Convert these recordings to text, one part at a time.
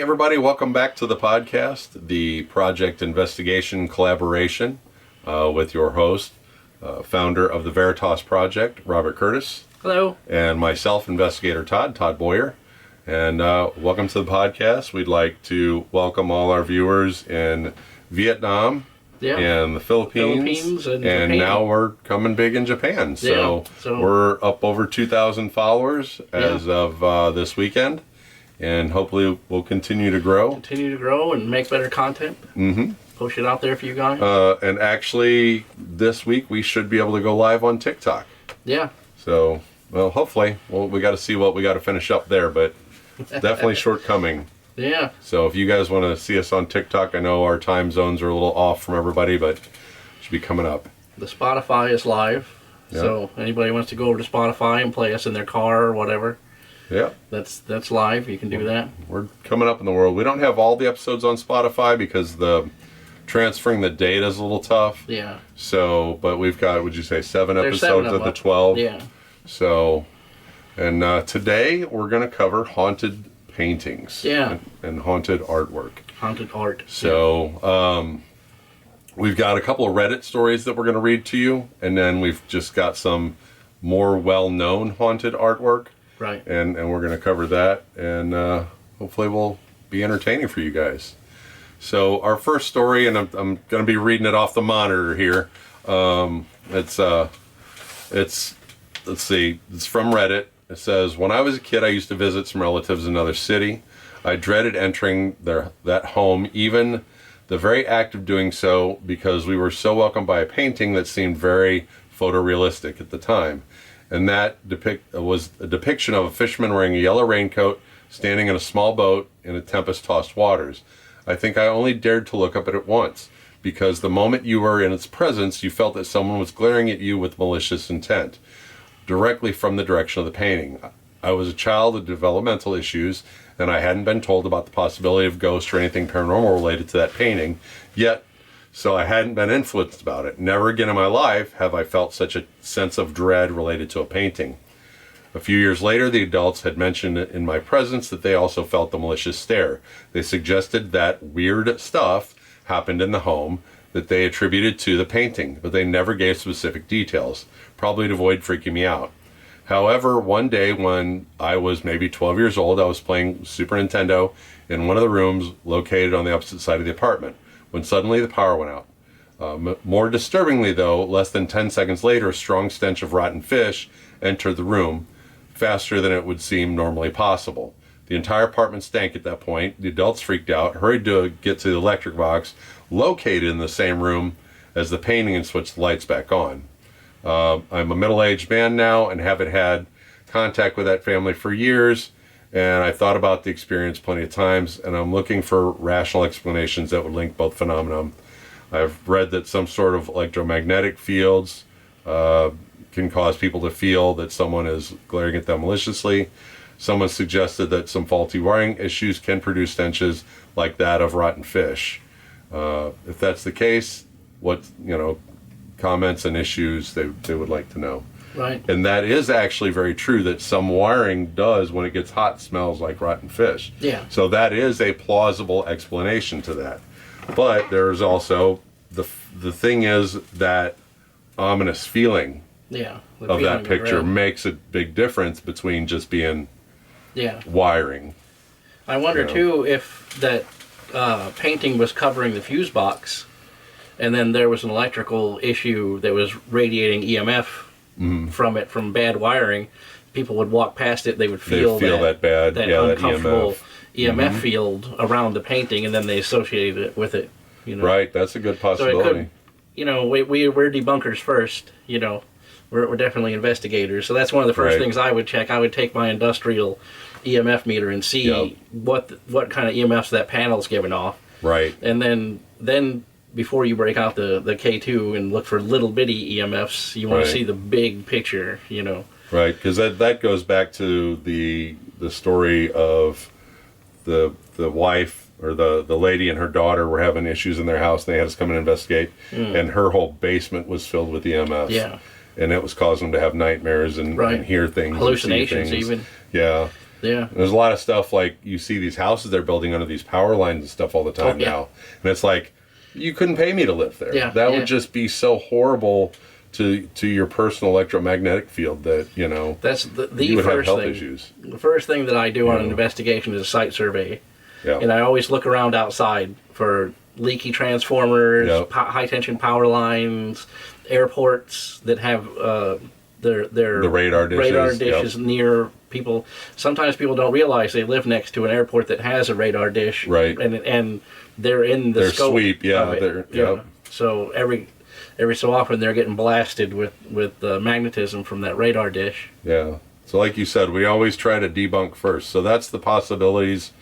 everybody, welcome back to the podcast, the project investigation collaboration with your host, founder of the Veritas Project, Robert Curtis. Hello. And myself, investigator Todd Boyer. And welcome to the podcast. We'd like to welcome all our viewers in Vietnam and the Philippines and Japan. Now we're coming big in Japan. So we're up over 2,000 followers as of this weekend. And hopefully we'll continue to grow. Continue to grow and make better content. Mm-hmm. Push it out there for you guys. And actually, this week we should be able to go live on TikTok. Yeah. So, well, hopefully. Well, we got to see what we got to finish up there, but definitely shortcoming. Yeah. So if you guys want to see us on TikTok, I know our time zones are a little off from everybody, but it should be coming up. The Spotify is live. Yeah. So anybody wants to go over to Spotify and play us in their car or whatever. Yeah. That's live. You can do that. We're coming up in the world. We don't have all the episodes on Spotify because the transferring the data is a little tough. Yeah. So, but we've got, would you say, 7 There's episodes 7 of the 12? Yeah. So, and today we're going to cover haunted paintings. Yeah. And haunted artwork. Haunted art. So, we've got a couple of Reddit stories that we're going to read to you, and then we've just got some more well-known haunted artwork. Right. And we're going to cover that, and hopefully we'll be entertaining for you guys. So our first story, and I'm going to be reading it off the monitor here. It's let's see, it's from Reddit. It says, when I was a kid, I used to visit some relatives in another city. I dreaded entering that home, even the very act of doing so, because we were so welcomed by a painting that seemed very photorealistic at the time. And that was a depiction of a fisherman wearing a yellow raincoat, standing in a small boat in a tempest-tossed waters. I think I only dared to look up at it once, because the moment you were in its presence, you felt that someone was glaring at you with malicious intent, directly from the direction of the painting. I was a child with developmental issues, and I hadn't been told about the possibility of ghosts or anything paranormal related to that painting, yet so I hadn't been influenced about it. Never again in my life have I felt such a sense of dread related to a painting. A few years later, the adults had mentioned in my presence that they also felt the malicious stare. They suggested that weird stuff happened in the home that they attributed to the painting, but they never gave specific details, probably to avoid freaking me out. However, one day when I was maybe 12 years old, I was playing Super Nintendo in one of the rooms located on the opposite side of the apartment, when suddenly the power went out. More disturbingly, though, less than 10 seconds later, a strong stench of rotten fish entered the room, faster than it would seem normally possible. The entire apartment stank at that point. The adults freaked out, hurried to get to the electric box, located in the same room as the painting, and switched the lights back on. I'm a middle-aged man now and haven't had contact with that family for years, and I thought about the experience plenty of times, and I'm looking for rational explanations that would link both phenomena. I've read that some sort of electromagnetic fields can cause people to feel that someone is glaring at them maliciously. Someone suggested that some faulty wiring issues can produce stenches like that of rotten fish. If that's the case, what comments and issues they would like to know. Right. And that is actually very true, that some wiring does, when it gets hot, smells like rotten fish. Yeah. So that is a plausible explanation to that. But there's also the thing is that ominous feeling of that picture makes a big difference between just being wiring. I wonder too if that painting was covering the fuse box, and then there was an electrical issue that was radiating EMF from bad wiring. People would walk past it, they would feel that uncomfortable EMF field around the painting, and then they associated it with it. Right, that's a good possibility. So it could, we're debunkers first. We're definitely investigators. So that's one of the first things I would check. I would take my industrial EMF meter and see what kind of EMFs that panel's giving off. Right. And then before you break out the K2 and look for little bitty EMFs, you want to see the big picture, Right, because that goes back to the story of the wife or the lady and her daughter were having issues in their house, and they had us come and investigate, and her whole basement was filled with EMFs. Yeah. And it was causing them to have nightmares and hear things. Hallucinations and see things. even. Yeah. Yeah. There's a lot of stuff like you see these houses they're building under these power lines and stuff all the time now. And it's like, you couldn't pay me to live there. Yeah, that would just be so horrible to your personal electromagnetic field that, that's the you would have first health thing. issues. The first thing that I do on an investigation is a site survey. Yeah. And I always look around outside for leaky transformers, Yep. high tension power lines, airports that have the radar dishes, near people. Sometimes people don't realize they live next to an airport that has a radar dish, Right. And they're in the scope sweep, yeah, of it. yep. So every so often they're getting blasted with magnetism from that radar dish. Yeah. So like you said, we always try to debunk first. So that's the possibilities,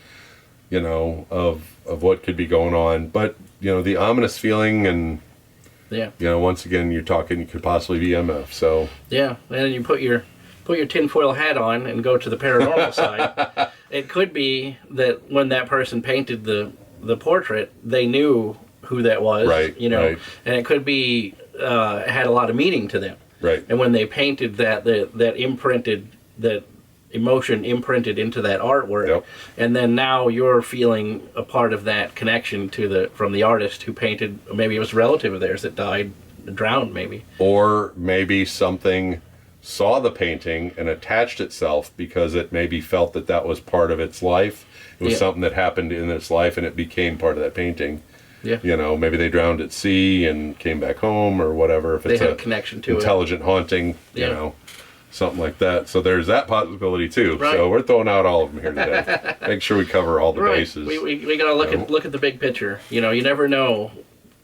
of what could be going on. But, the ominous feeling and, once again, you're talking, it could possibly be EMF. So yeah, and you put your tinfoil hat on and go to the paranormal side. It could be that when that person painted the portrait, they knew who that was, right, right. And it could be had a lot of meaning to them. Right. And when they painted that emotion imprinted into that artwork, Yep. and then now you're feeling a part of that connection from the artist who painted. Maybe it was a relative of theirs that died, drowned, maybe. Or maybe something saw the painting and attached itself because it maybe felt that was part of its life. It was something that happened in its life and it became part of that painting. Yeah. Maybe they drowned at sea and came back home or whatever. If They it's had a connection to intelligent haunting, something like that. So there's that possibility too. Right. So we're throwing out all of them here today. Make sure we cover all the bases. We gotta look at the big picture. You never know.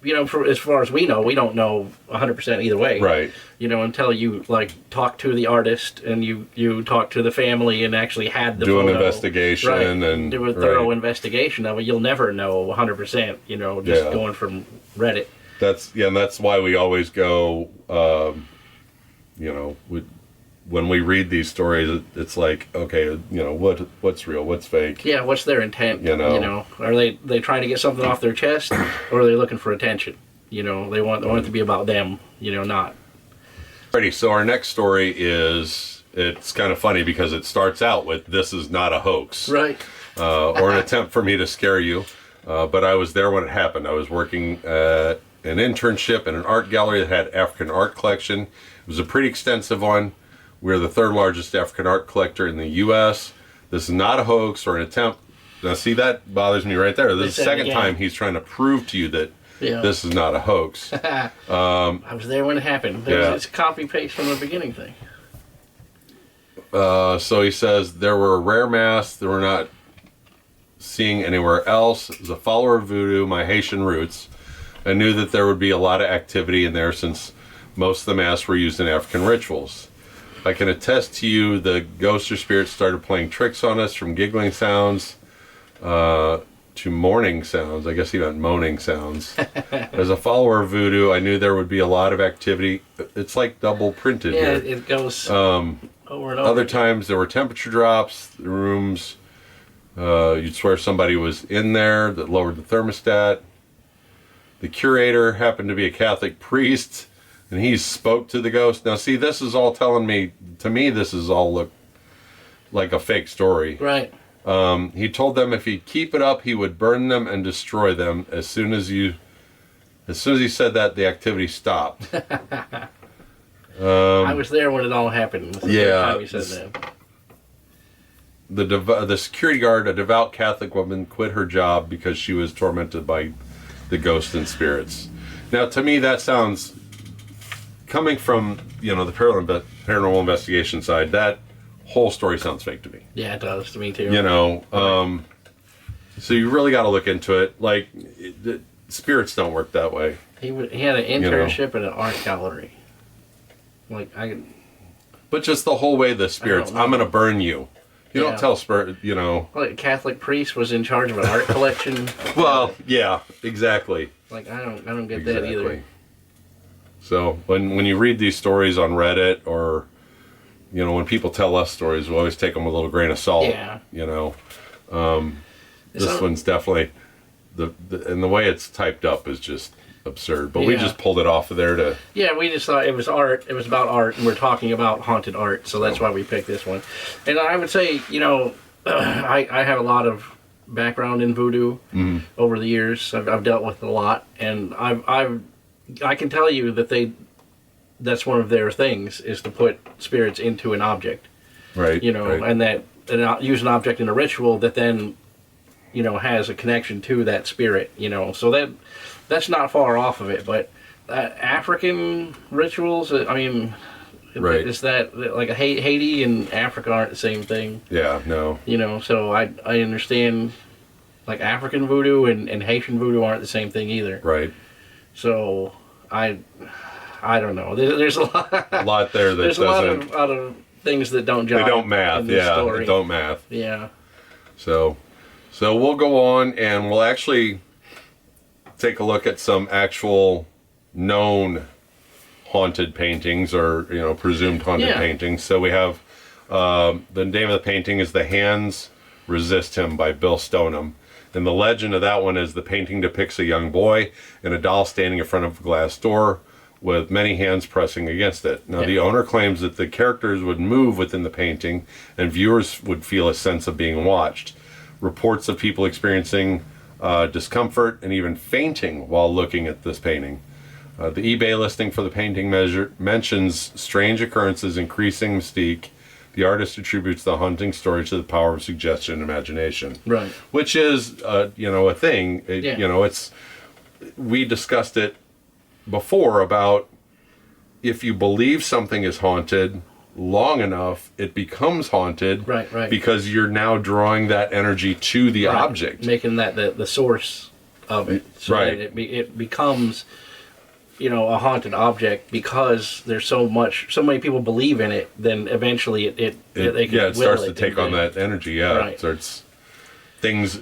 As far as we know, we don't know 100% either way. Right. Until you talk to the artist and you talk to the family and actually had the do photo. an investigation and do a thorough investigation of it. You'll never know 100%. Just going from Reddit. That's why we always go. When we read these stories, it's like, okay, what's real, what's fake? Yeah, what's their intent? Are they trying to get something off their chest, or are they looking for attention? They want it to be about them. Not. Alrighty, so our next story it's kind of funny because it starts out with "This is not a hoax," right? Or an attempt for me to scare you. But I was there when it happened. I was working at an internship in an art gallery that had African art collection. It was a pretty extensive one. We're the third largest African art collector in the U.S. This is not a hoax or an attempt. Now, see, that bothers me right there. This is the second time he's trying to prove to you that this is not a hoax. I was there when it happened. It's a copy-paste from the beginning thing. So he says, there were rare masks that we're not seeing anywhere else. As a follower of Voodoo, my Haitian roots, I knew that there would be a lot of activity in there since most of the masks were used in African rituals. I can attest to you the ghosts or spirits started playing tricks on us, from giggling sounds to mourning sounds. I guess he meant moaning sounds. As a follower of Voodoo, I knew there would be a lot of activity. It's like double printed here. It goes over and over. Other times there were temperature drops. The rooms, you'd swear somebody was in there that lowered the thermostat. The curator happened to be a Catholic priest, and he spoke to the ghost. Now, see, this is all telling me, to me, this is all look like a fake story. Right. He told them if he'd keep it up, he would burn them and destroy them. As soon as he said that, the activity stopped. I was there when it all happened. Yeah. He said that. The security guard, a devout Catholic woman, quit her job because she was tormented by the ghosts and spirits. Now, to me, that sounds, coming from the paranormal investigation side, that whole story sounds fake to me. Yeah, it does to me too. So you really got to look into it. Like, spirits don't work that way. He had an internship at an art gallery. But just the whole way the spirits, I'm going to burn you. You don't tell spirit, Like a Catholic priest was in charge of an art collection. Well, yeah, exactly. I don't get that either. So when you read these stories on Reddit, or when people tell us stories, we always take them with a little grain of salt. Yeah. This one's definitely and the way it's typed up is just absurd. But we just pulled it off of there to. Yeah, we just thought it was art. It was about art, and we're talking about haunted art, so that's why we picked this one. And I would say, I have a lot of background in voodoo over the years. I've dealt with it a lot, and I can tell you that that's one of their things is to put spirits into an object, Right. and use an object in a ritual that then has a connection to that spirit, so that's not far off of it. But African rituals, I mean, Right. is that like Haiti and Africa aren't the same thing? Yeah, no. So I understand like African voodoo and Haitian voodoo aren't the same thing either. Right. So I don't know. There's a lot. A lot there that There's doesn't. a lot of things that don't jive. They don't math. in this Yeah, story. they don't math. Yeah. So we'll go on and we'll actually take a look at some actual known haunted paintings or presumed haunted paintings. So we have the name of the painting is "The Hands Resist Him" by Bill Stoneham, and the legend of that one is the painting depicts a young boy and a doll standing in front of a glass door with many hands pressing against it. Now the owner claims that the characters would move within the painting and viewers would feel a sense of being watched. Reports of people experiencing discomfort and even fainting while looking at this painting. The eBay listing for the painting mentions strange occurrences, increasing mystique. The artist attributes the haunting story to the power of suggestion and imagination. Right. Which is, a thing. We discussed it before about if you believe something is haunted long enough, it becomes haunted. Right. Because you're now drawing that energy to the Right. object. Making that the source of it. So Right. that it becomes a haunted object because there's so many people believe in it. Then eventually they can it starts to will take on that energy. Yeah, Right. it starts things.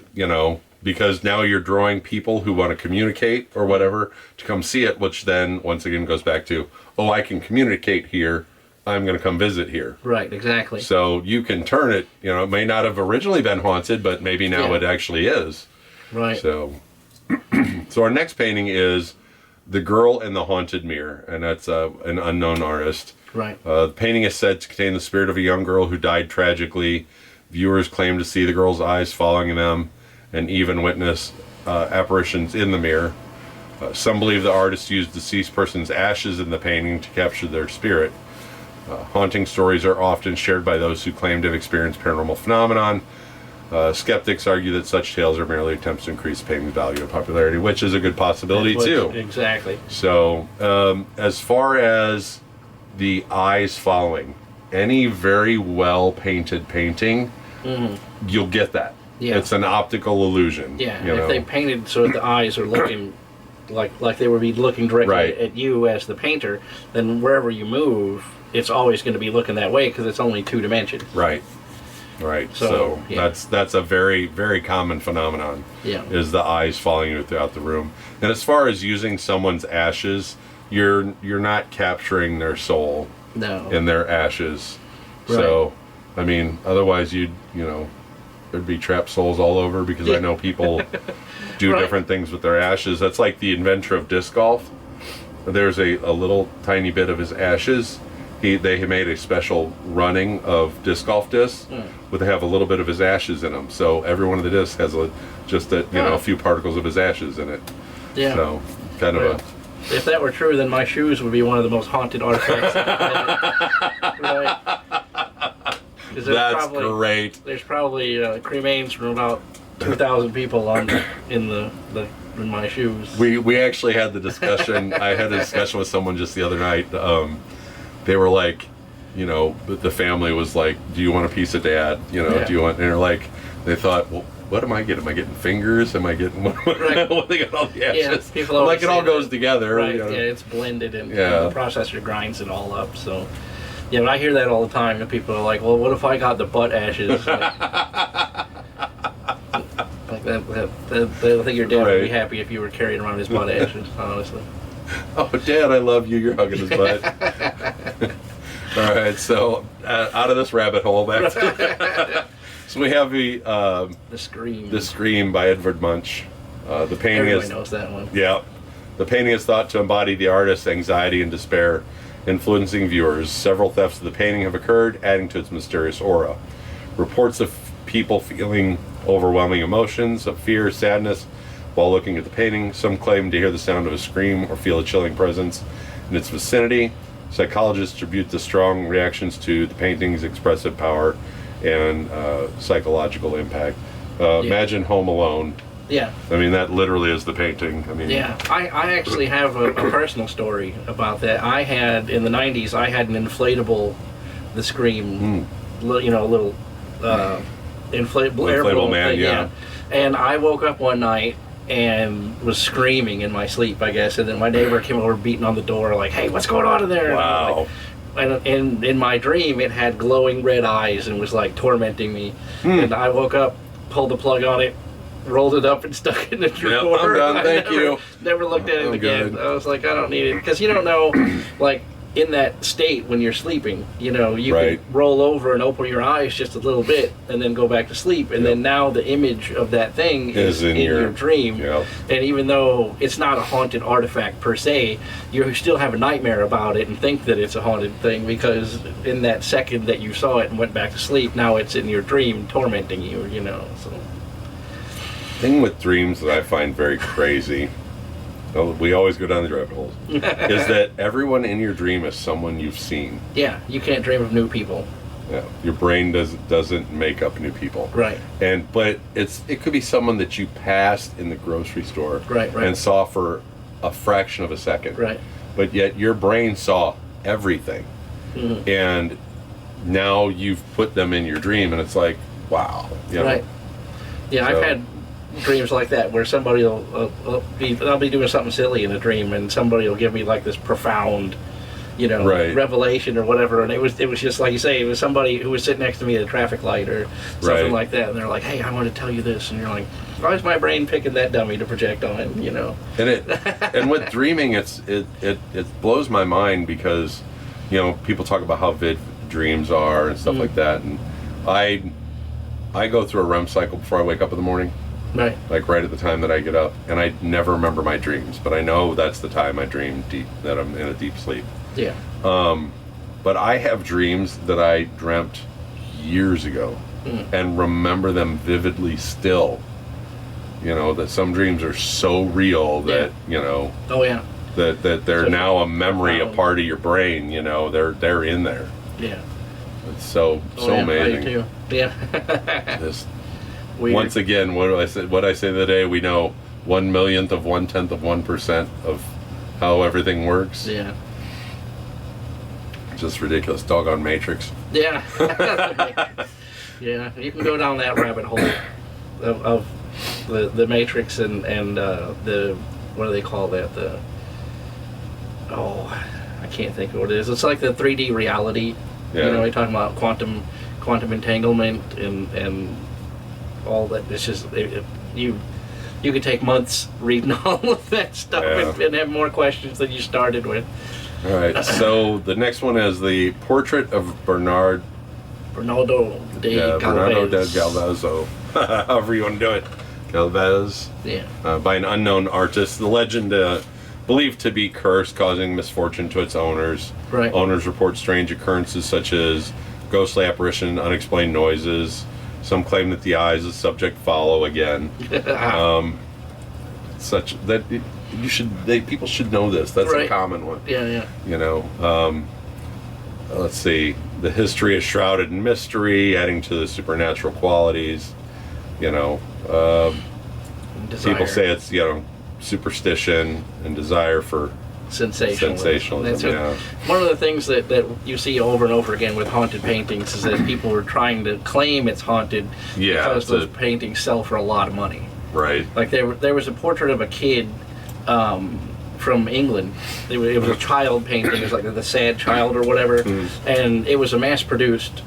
Because now you're drawing people who want to communicate or whatever to come see it, which then once again goes back to, oh, I can communicate here. I'm going to come visit here. Right. Exactly. So you can turn it. It may not have originally been haunted, but maybe now it actually is. Right. So, so our next painting is "The Girl in the Haunted Mirror," and that's an unknown artist. Right. The painting is said to contain the spirit of a young girl who died tragically. Viewers claim to see the girl's eyes following them and even witness apparitions in the mirror. Some believe the artist used deceased person's ashes in the painting to capture their spirit. Haunting stories are often shared by those who claim to have experienced paranormal phenomenon. Skeptics argue that such tales are merely attempts to increase the painting's value and popularity, which is a good possibility too. Exactly. So, as far as the eyes following, any very well painted painting, you'll get that. Yeah. It's an optical illusion. Yeah. If they painted so that the eyes are looking like they would be looking directly Right. at you as the painter, then wherever you move, it's always going to be looking that way because it's only 2 dimensions. Right. So that's a very, very common phenomenon. Yeah. Is the eyes following you throughout the room. And as far as using someone's ashes, you're not capturing their soul No. in their ashes. Right. So, I mean, otherwise there'd be trapped souls all over because I know people do Right. different things with their ashes. That's like the inventor of disc golf. There's a little tiny bit of his ashes. They made a special running of disc golf discs, but they have a little bit of his ashes in them. So every one of the discs has a few particles of his ashes in it. Yeah. So kind of a. If that were true, then my shoes would be one of the most haunted artifacts. Right. 'Cause That's great. There's probably cremains from about 2,000 people in my shoes. We actually had the discussion. I had a discussion with someone just the other night. They were like, the family was like, "Do you want a piece of Dad? Do you want?" And they're like, they thought, "Well, what am I getting? Am I getting fingers? Am I getting what? What they got all the ashes?" People I'm always like it all say goes that. together. Right. Yeah, it's blended and Yeah. the processor grinds it all up. So, yeah, but I hear that all the time. And people are like, "Well, what if I got the butt ashes?" Like I think your dad would be happy if you were carrying around his butt ashes. Honestly. Oh, Dad, I love you. You're hugging his butt. All right, so out of this rabbit hole, back to so we have The Scream. The Scream by Edvard Munch. The painting Everybody knows that one. Yeah. The painting is thought to embody the artist's anxiety and despair, influencing viewers. Several thefts of the painting have occurred, adding to its mysterious aura. Reports of people feeling overwhelming emotions of fear, sadness while looking at the painting. Some claim to hear the sound of a scream or feel a chilling presence in its vicinity. Psychologists attribute the strong reactions to the painting's expressive power and psychological impact. Imagine Home Alone. Yeah. I mean, that literally is the painting. I mean, yeah. I actually have a personal story about that. I had, in the 90s, I had an inflatable, The Scream, you know, a little inflatable man, thing, yeah. And I woke up one night and was screaming in my sleep, I guess, and then my neighbor came over beating on the door like, hey, what's going on in there? Wow. And in my dream, it had glowing red eyes and was like tormenting me. And I woke up, pulled the plug on it, rolled it up and stuck it in the drawer. Yep, I'm done. Thank you. Never looked at it again. Good. I was like, I don't need it. Because you don't know, like, in that state when you're sleeping, you know, you Right. can roll over and open your eyes just a little bit and then go back to sleep. And then now the image of that thing is in your dream. Yep. And even though it's not a haunted artifact per se, you still have a nightmare about it and think that it's a haunted thing because in that second that you saw it and went back to sleep, now it's in your dream tormenting you, you know. So. Thing with dreams that I find very crazy, we always go down the rabbit holes, is that everyone in your dream is someone you've seen. Yeah, you can't dream of new people. Yeah, your brain doesn't make up new people. Right. But it could be someone that you passed in the grocery store Right. and saw for a fraction of a second. Right. But yet your brain saw everything. Mm-hmm. And now you've put them in your dream and it's like, wow. You know? Right. Yeah, So- I've had dreams like that where somebody I'll be doing something silly in a dream and somebody will give me like this profound, you know, Right. revelation or whatever, and it was just like you say, it was somebody who was sitting next to me at a traffic light or something Right. like that, and they're like, hey, I want to tell you this, and you're like, why is my brain picking that dummy to project on, you know? And with dreaming, it blows my mind because, you know, people talk about how vivid dreams are and stuff like that, and I go through a REM cycle before I wake up in the morning. Right. Like right at the time that I get up, and I never remember my dreams, but I know that's the time I dream deep, that I'm in a deep sleep. Yeah. But I have dreams that I dreamt years ago and remember them vividly still. You know, that some dreams are so real that, you know, Oh yeah. that they're So now a memory, a profound. part of your brain, you know, they're in there. Yeah. It's so Oh, yeah, amazing. I do too. Yeah. Just, Weird. once again, what I say the other day, we know 1/1,000,000 of 1/10 of 1% of how everything works. Yeah. Just ridiculous. Doggone Matrix. Yeah. Yeah, you can go down that rabbit hole of the Matrix and the, what do they call that? I can't think of what it is. It's like the 3D reality. Yeah. You know, we're talking about quantum entanglement and all that. It's just you could take months reading all of that stuff and have more questions than you started with. All right. So the next one is the portrait of Bernardo Bernardo de Galvez. However you want to do it. Galvez. Yeah. By an unknown artist. The legend believed to be cursed, causing misfortune to its owners. Right. Owners report strange occurrences such as ghostly apparition, unexplained noises. Some claim that the eyes of the subject follow again. Such that people should know this. That's Right. a common one. Yeah. You know. Let's see. The history is shrouded in mystery, adding to the supernatural qualities. You know. Desire. People say it's, you know, superstition and desire for Sensationalism. That's yeah. one of the things that you see over and over again with haunted paintings is that people are trying to claim it's haunted because those paintings sell for a lot of money. Right. Like there was a portrait of a kid from England. It was a child painting. It was like the sad child or whatever, and it was a mass-produced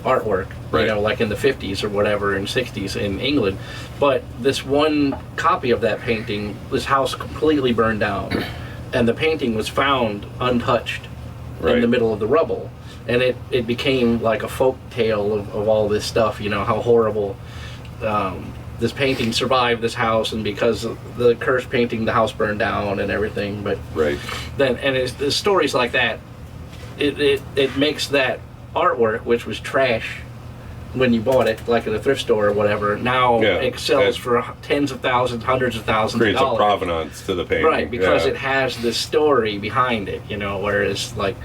artwork. Right. You know, like in the 50s or whatever, in 60s in England. But this one copy of that painting, this house completely burned down, and the painting was found untouched in the middle of the rubble. And it became like a folk tale of all this stuff, you know, how horrible this painting survived this house, and because of the cursed painting, the house burned down and everything. But then, and it's stories like that, it makes that artwork, which was trash when you bought it, like at a thrift store or whatever. Now it sells for tens of thousands, hundreds of thousands of dollars. Creates a provenance to the painting. Right, because it has the story behind it, whereas like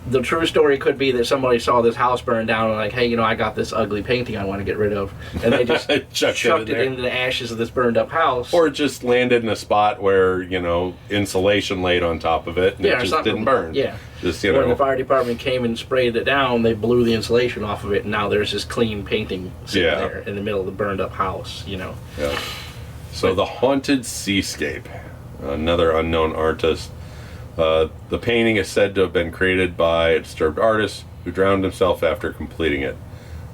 the true story could be that somebody saw this house burn down and like, hey, I got this ugly painting I want to get rid of. And they just chucked it into the ashes of this burned up house. Or it just landed in a spot where, insulation laid on top of it and it just didn't burn. Yeah. Just, When the fire department came and sprayed it down, they blew the insulation off of it, and now there's this clean painting sitting there in the middle of the burned up house, Yeah. So the haunted Seascape, another unknown artist. The painting is said to have been created by a disturbed artist who drowned himself after completing it.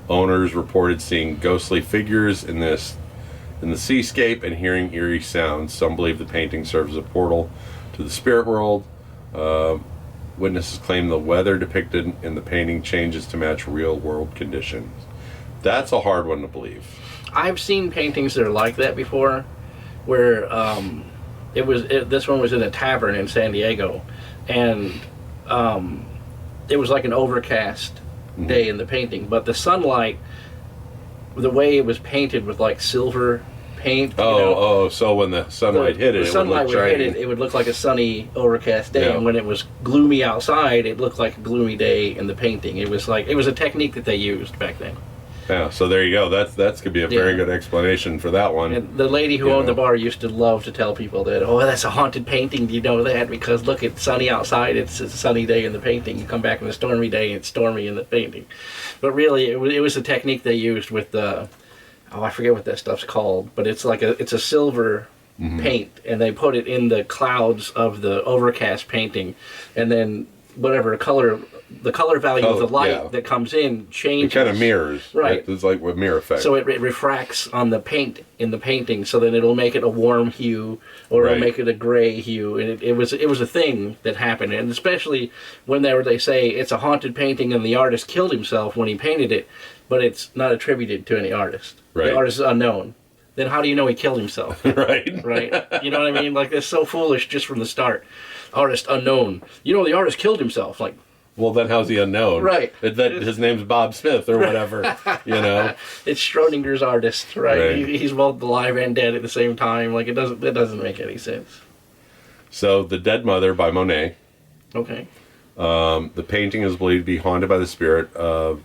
Owners reported seeing ghostly figures in the seascape and hearing eerie sounds. Some believe the painting serves as a portal to the spirit world. Witnesses claim the weather depicted in the painting changes to match real world conditions. That's a hard one to believe. I've seen paintings that are like that before, where this one was in a tavern in San Diego, and it was like an overcast day in the painting, but the sunlight, the way it was painted with like silver paint. So when the sunlight hit it, it would look like a sunny overcast day, and when it was gloomy outside, it looked like a gloomy day in the painting. It was a technique that they used back then. Yeah, so there you go. That could be a very good explanation for that one. And the lady who owned the bar used to love to tell people that, that's a haunted painting. Do you know that? Because look, it's sunny outside. It's a sunny day in the painting. You come back on a stormy day, and it's stormy in the painting. But really, it was a technique they used with I forget what that stuff's called, but it's like it's a silver paint, and they put it in the clouds of the overcast painting, and then whatever the color value of the light that comes in changes. It kind of mirrors. Right. It's like a mirror effect. So it refracts on the paint in the painting, so then it'll make it a warm hue, or it'll make it a gray hue. And it was a thing that happened, and especially when they say it's a haunted painting and the artist killed himself when he painted it, but it's not attributed to any artist. Right. The artist is unknown. Then how do you know he killed himself? Right. Right. You know what I mean? Like, that's so foolish just from the start. Artist unknown. The artist killed himself. Like, well, then how's he unknown? Right. His name's Bob Smith or whatever, It's Schrodinger's artist, right? He's both alive and dead at the same time. Like, it doesn't make any sense. So, The Dead Mother by Monet. Okay. The painting is believed to be haunted by the spirit of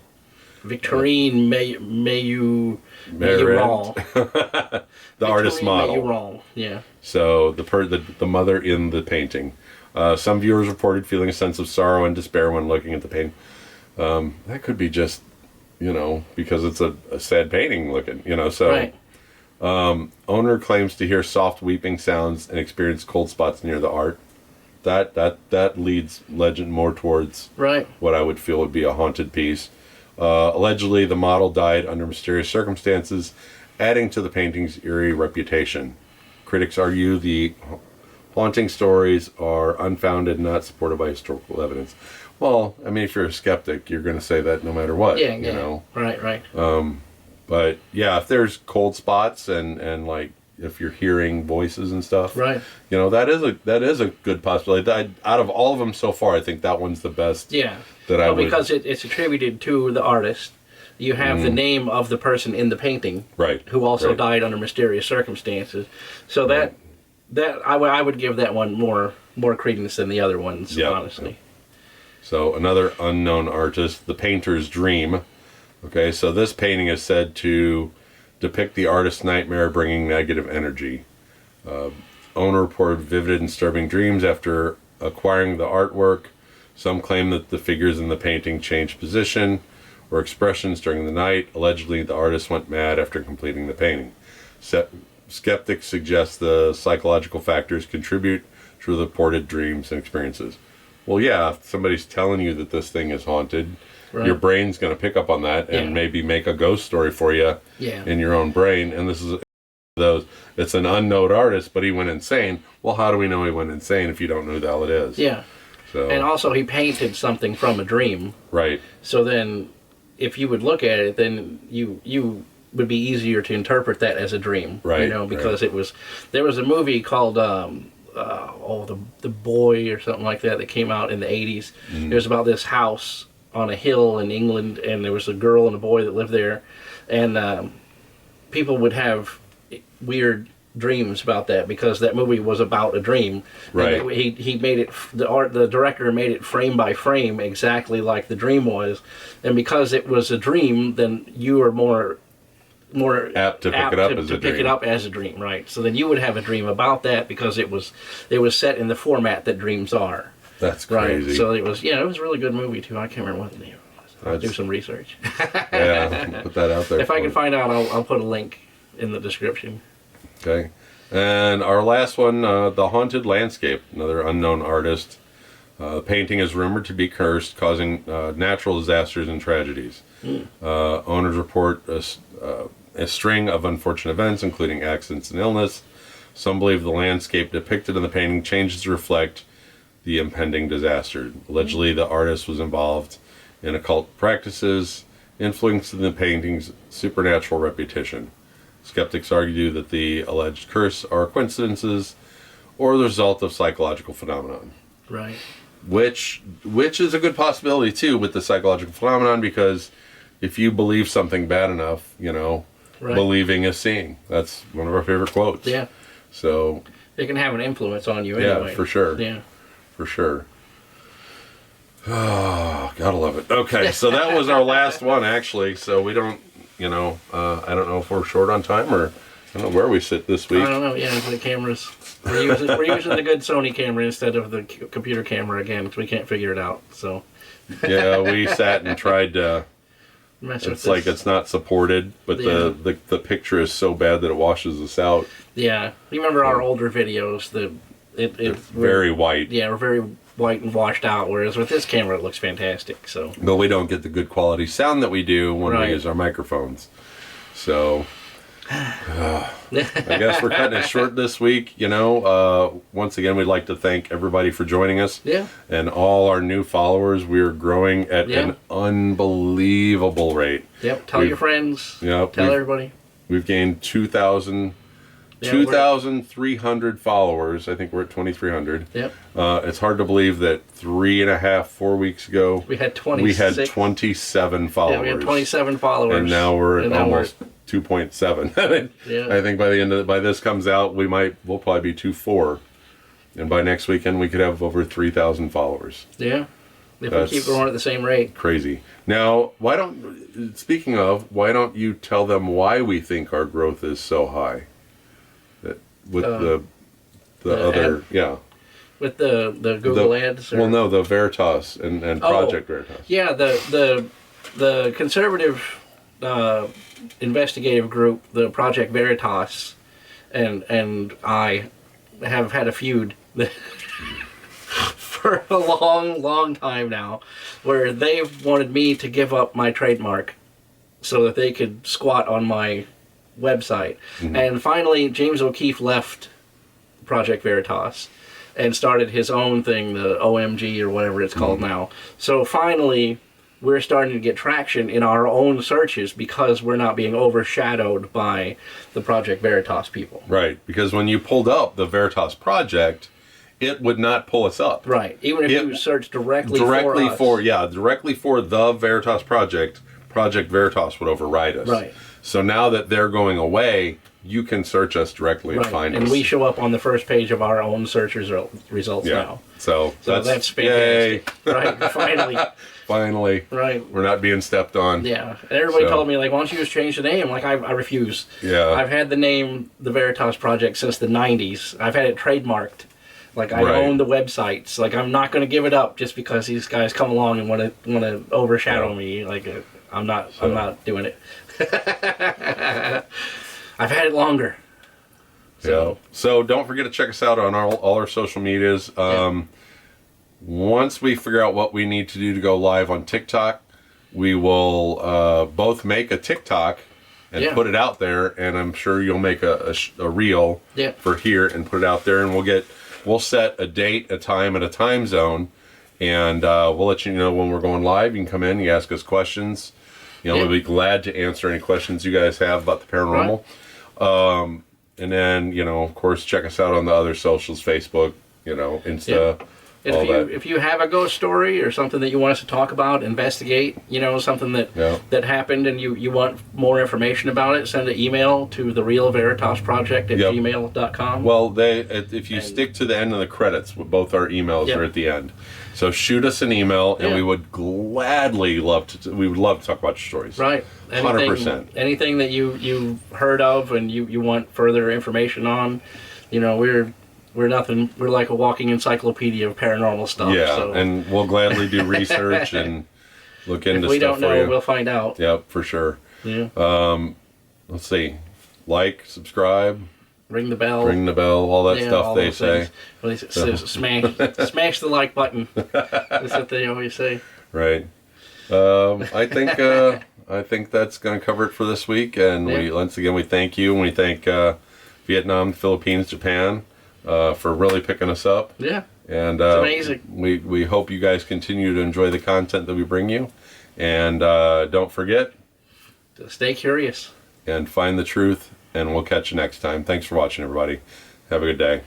Victorine Mayurand. The artist's model. Mayurand. Yeah. So the mother in the painting. Some viewers reported feeling a sense of sorrow and despair when looking at the painting. That could be just, because it's a sad painting looking, so. Right. Owner claims to hear soft weeping sounds and experience cold spots near the art. That leads legend more towards what I would feel would be a haunted piece. Allegedly, the model died under mysterious circumstances, adding to the painting's eerie reputation. Critics argue the haunting stories are unfounded and not supported by historical evidence. Well, I mean, if you're a skeptic, you're going to say that no matter what. Yeah. Right. But yeah, if there's cold spots and like if you're hearing voices and stuff, right? That is a good possibility. Out of all of them so far, I think that one's the best. Yeah. Because it's attributed to the artist. You have the name of the person in the painting, right? Who also died under mysterious circumstances. So that I would give that one more credence than the other ones, honestly. Yep. So another unknown artist, The Painter's Dream. Okay, so this painting is said to depict the artist's nightmare bringing negative energy. Owner reported vivid and disturbing dreams after acquiring the artwork. Some claim that the figures in the painting changed position or expressions during the night. Allegedly, the artist went mad after completing the painting. Skeptics suggest the psychological factors contribute to the reported dreams and experiences. Well, yeah, if somebody's telling you that this thing is haunted, your brain's going to pick up on that and maybe make a ghost story for you in your own brain. And this is it's an unknown artist, but he went insane. Well, how do we know he went insane if you don't know who the hell it is? Yeah. So. And also, he painted something from a dream. Right. So then, if you would look at it, then you would be easier to interpret that as a dream. Right. Because there was a movie called The Boy or something like that came out in the 80s. It was about this house on a hill in England, and there was a girl and a boy that lived there, and people would have weird dreams about that because that movie was about a dream. Right. And he made it, the director made it frame by frame exactly like the dream was, and because it was a dream, then you were more apt to pick it up as a dream. Right? So then you would have a dream about that because it was set in the format that dreams are. That's crazy. Right. So it was it was a really good movie too. I can't remember what the name was. I'll do some research. Yeah, put that out there. If I can find out, I'll put a link in the description. Okay. And our last one, The Haunted Landscape, another unknown artist. The painting is rumored to be cursed, causing natural disasters and tragedies. Owners report a string of unfortunate events, including accidents and illness. Some believe the landscape depicted in the painting changes to reflect the impending disaster. Allegedly, the artist was involved in occult practices, influencing the painting's supernatural reputation. Skeptics argue that the alleged curse are coincidences or the result of psychological phenomenon. Right. Which is a good possibility too with the psychological phenomenon, because if you believe something bad enough, believing is seeing. That's one of our favorite quotes. Yeah. So it can have an influence on you anyway. Yeah, for sure. Yeah. For sure. Oh, gotta love it. Okay, so that was our last one actually. So we don't I don't know if we're short on time, or I don't know where we sit this week. I don't know. Yeah, the cameras. We're using the good Sony camera instead of the computer camera again, because we can't figure it out. So. Yeah, we sat and tried to. It's like it's not supported, but the picture is so bad that it washes us out. Yeah, you remember our older videos? It's very white. Yeah, we're very white and washed out. Whereas with this camera, it looks fantastic. So. But we don't get the good quality sound that we do when we use our microphones. So. I guess we're cutting it short this week. Once again, we'd like to thank everybody for joining us. Yeah. And all our new followers. We are growing at an unbelievable rate. Yep. Tell your friends. Yep. Tell everybody. We've gained 2,300 followers. I think we're at 2,300. Yep. It's hard to believe that 4 weeks ago we had 27 followers. Yeah, we had 27 followers, and now we're at almost 2.7. Yeah. I think by the end of by this comes out, we'll probably be 2.4, and by next weekend we could have over 3,000 followers. Yeah, if we keep growing at the same rate. Crazy. Now, why don't you tell them why we think our growth is so high? With the other ad? With the Google ads? Or? Well, no, the Veritas and Project Veritas. Yeah, the conservative investigative group, the Project Veritas, and I have had a feud for a long time now, where they've wanted me to give up my trademark so that they could squat on my website. Mm-hmm. And finally, James O'Keefe left Project Veritas and started his own thing, the OMG or whatever it's called now. So finally, we're starting to get traction in our own searches because we're not being overshadowed by the Project Veritas people. Right, because when you pulled up the Veritas Project, it would not pull us up. Right, even if you search directly for us. Directly for the Veritas Project, Project Veritas would override us. Right. So now that they're going away, you can search us directly and find us. And we show up on the first page of our own search results now. So that's fantastic. Yay. Right, finally. Finally. Right. We're not being stepped on. Yeah. And everybody told me, like, why don't you just change the name? Like, I refuse. Yeah. I've had the name The Veritas Project since the 90s. I've had it trademarked. Like, I own the websites. Like, I'm not going to give it up just because these guys come along and want to overshadow me. Like, I'm not doing it. I've had it longer. So don't forget to check us out on all our social medias. Once we figure out what we need to do to go live on TikTok, we will both make a TikTok and put it out there, and I'm sure you'll make a reel for here and put it out there, and we'll set a date, a time, and a time zone, and we'll let you know when we're going live. You can come in, you ask us questions. We'll be glad to answer any questions you guys have about the paranormal. Right. And then, of course, check us out on the other socials, Facebook, Insta, If you have a ghost story or something that you want us to talk about, investigate, something that happened and you want more information about it, send an email to therealveritassproject@gmail.com. Well, if you stick to the end of the credits, both our emails are at the end. So shoot us an email, and we would gladly love to talk about your stories. Right. 100%. Anything that you heard of and you want further information on, we're nothing. We're like a walking encyclopedia of paranormal stuff. Yeah, so. and we'll gladly do research and look into stuff for you. If we don't know, we'll find out. Yep, for sure. Yeah. Let's see. Like, subscribe. Ring the bell. All that stuff they say. Well, they say smash the like button. That's what they always say. Right. I think that's going to cover it for this week. And once again, we thank you, and we thank Vietnam, Philippines, Japan for really picking us up. Yeah. And it's amazing. We hope you guys continue to enjoy the content that we bring you. And don't forget to stay curious and find the truth. And we'll catch you next time. Thanks for watching, everybody. Have a good day.